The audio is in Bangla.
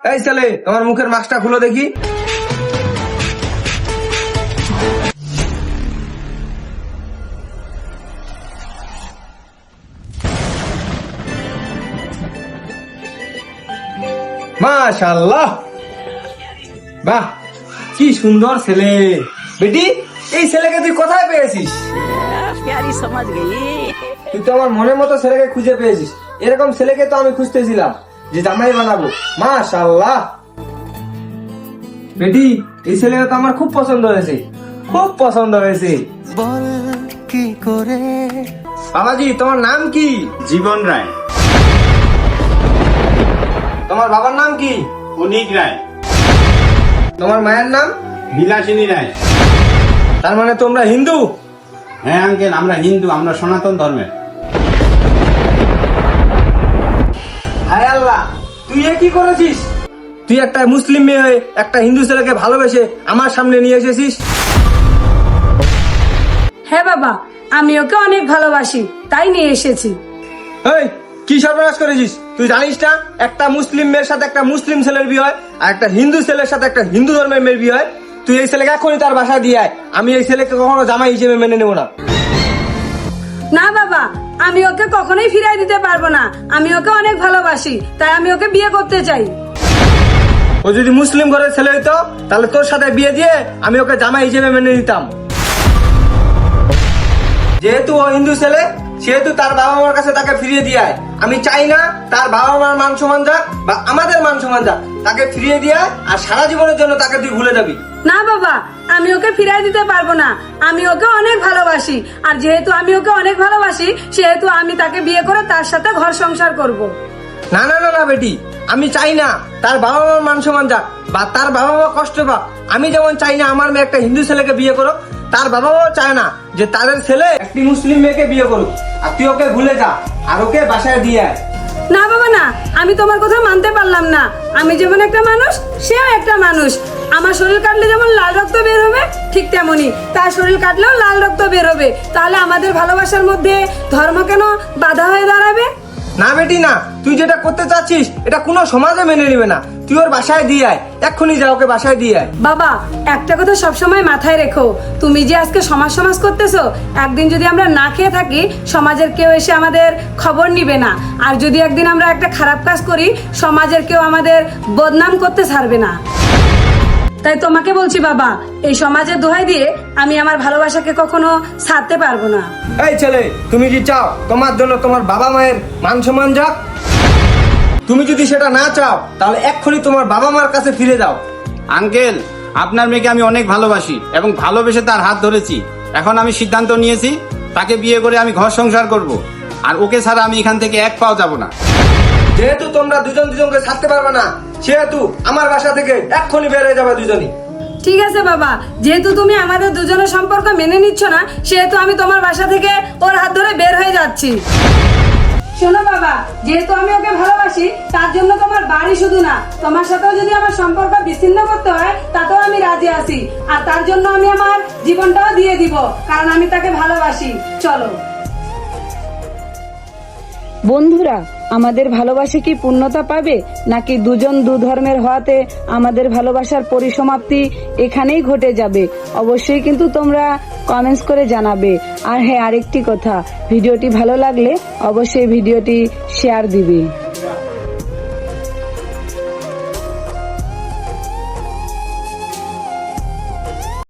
এই ছেলে, তোমার মুখের মাস্কটা খুলো দেখি। মাশাআল্লাহ, বাহ কি সুন্দর ছেলে। বেটি, এই ছেলেকে তুই কোথায় পেয়েছিস? प्यारी समझ गई। তুই তো আমার মনের মতো ছেলেকে খুঁজে পেয়েছিস। এরকম ছেলেকে তো আমি খুঁজতেছিলাম যে জামাই বানাবো। মাশাআল্লাহ বেটি, এই ছেলেটা তো আমার খুব পছন্দ হয়েছে, খুব পছন্দ হয়েছে। বল কি করে। বাবাজি, তোমার নাম কি? জীবন রায়। তোমার বাবার নাম কি? অনিক রায়। তোমার মায়ের নাম? বিলাসিনী রায়। তার মানে তোমরা হিন্দু? হ্যাঁ আঙ্কেল, আমরা হিন্দু, আমরা সনাতন ধর্মের। হায় আল্লাহ, তুই এ কি করেছিস? তুই একটা মুসলিম মেয়ে হয়ে একটা হিন্দু ছেলেকে ভালোবেসে আমার সামনে নিয়ে এসেছিস। হ্যাঁ বাবা, আমি ওকে অনেক ভালোবাসি, তাই নিয়ে এসেছি। এই কি সর্বনাশ করেছিস? তুই জানিস না একটা মুসলিম মেয়ের সাথে একটা মুসলিম ছেলের বিয়ে হয়, আর একটা হিন্দু ছেলের সাথে একটা হিন্দু ধর্মের মেয়ের বিয়ে হয়? তুই এই ছেলেকে এখনই তার বাসায় দিয়ে আয়। আমি এই ছেলেকে কখনো জামাই হিসেবে মেনে নেব না। না বাবা, আমি ওকে কখনোই ফিরাই দিতে পারবো না। আমি ওকে অনেক ভালোবাসি, তাই আমি ওকে বিয়ে করতে চাই। ও যদি মুসলিম ঘরের ছেলে হইতো তাহলে তোর সাথে বিয়ে দিয়ে আমি ওকে জামাই হিসেবে মেনে নিতাম। যেহেতু ও হিন্দু ছেলে, সেহেতু তার বাবা মার কাছে তাকে ফিরিয়ে দিয়ে আয়। আমি চাই না তার বাবা মার মান সম্মান যাক বা আমাদের মান সম্মান যাক, তাকে ফিরিয়ে দিয়ে আয়, আর সারা জীবনের জন্য তাকে তুই ভুলে যাবি। না বাবা, আমি ওকে ফিরাই দিতে পারবো না। আমি ওকে অনেক ভালোবাসি, আর যেহেতু আমি ওকে অনেক ভালোবাসি, সেহেতু আমি তাকে বিয়ে করে তার সাথে ঘর সংসার করব। না না না না বেটি, আমি চাই না তার বাবা মার মান সম্মান যাক বা তার বাবা মা কষ্ট পাক। আমি যেমন চাই না আমার মেয়ে একটা হিন্দু ছেলেকে বিয়ে করো, তার বাবা মাও চায় না যে তাদের ছেলে একটি মুসলিম মেয়েকে বিয়ে করুক। আর তুই ওকে ভুলে যা আর ওকে বাসায় দিয়ে আয়। না বাবা না, আমি তোমার কথা মানতে পারলাম না। আমি যেমন একটা মানুষ, সেও একটা মানুষ। আমার শরীর কাটলে যেমন লাল রক্ত বের হবে, ঠিক তেমনি তার শরীর কাটলেও লাল রক্ত বের হবে। তাহলে আমাদের ভালোবাসার মধ্যে ধর্ম কেন বাধা হয়ে দাঁড়াবে? না বেটি না, তুই যেটা করতে চাচ্ছিস এটা কোনো সমাজে মেনে নেবে না। তুই ওর বাসায় দিয়ে আয়, এক্ষুনি যা ওকে বাসায় দিয়ে আয়। বাবা, একটা কথা সবসময় মাথায় রেখো, তুমি যে আজকে সমাজ সমাজ করতেছো, একদিন যদি আমরা না খেয়ে থাকি, সমাজের কেউ এসে আমাদের খবর নিবে না। আর যদি একদিন আমরা একটা খারাপ কাজ করি, সমাজের কেউ আমাদের বদনাম করতে ছাড়বে না। তাই তোমাকে বলছি বাবা, এই সমাজের দোহাই দিয়ে আমি আমার ভালোবাসাকে কখনো ছাড়তে পারবো না। এই ছেলে, তুমি কি চাও তোমার জন্য তোমার বাবা মায়ের মান সম্মান যাক? তুমি যদি সেটা না চাও তাহলে এক্ষুনি তোমার বাবা মার কাছে ফিরে যাও। আঙ্কেল, আপনার মেয়েকে আমি অনেক ভালোবাসি এবং ভালোবেসে তার হাত ধরেছি। এখন আমি সিদ্ধান্ত নিয়েছি তাকে বিয়ে করে আমি ঘর সংসার করব, আর ওকে ছাড়া আমি এখান থেকে এক পাও যাব না। যেহেতু তোমরা দুজন দুজনকে ছাড়তে পারবে না, সেহেতু আমার বাসা থেকে এক্ষুনি বের হয়ে যাবে দুজনই। ঠিক আছে বাবা, যেহেতু তুমি আমাদের দুজনের সম্পর্ক মেনে নিচ্ছ না, সেহেতু আমি তোমার বাসা থেকে ওর হাত ধরে বের হয়ে যাচ্ছি। শোনো বাবা, যেহেতু আমি ওকে ভালোবাসি, তার জন্য তোমার বাড়ি শুধু না, তোমার সাথেও যদি আমার সম্পর্ক বিচ্ছিন্ন করতে হয় তাতেও আমি রাজি আছি। আর তার জন্য আমি আমার জীবনটাও দিয়ে দিব, কারণ আমি তাকে ভালোবাসি। চলো বন্ধুরা, আমাদের ভালোবাসা কি পূর্ণতা পাবে, নাকি দুজন দু ধর্মের হওয়াতে আমাদের ভালোবাসার পরিসমাপ্তি এখানেই ঘটে যাবে? অবশ্যই কিন্তু তোমরা কমেন্টস করে জানাবে। আর হ্যাঁ, আরেকটি কথা, ভিডিওটি ভালো লাগলে অবশ্যই ভিডিওটি শেয়ার দিবে।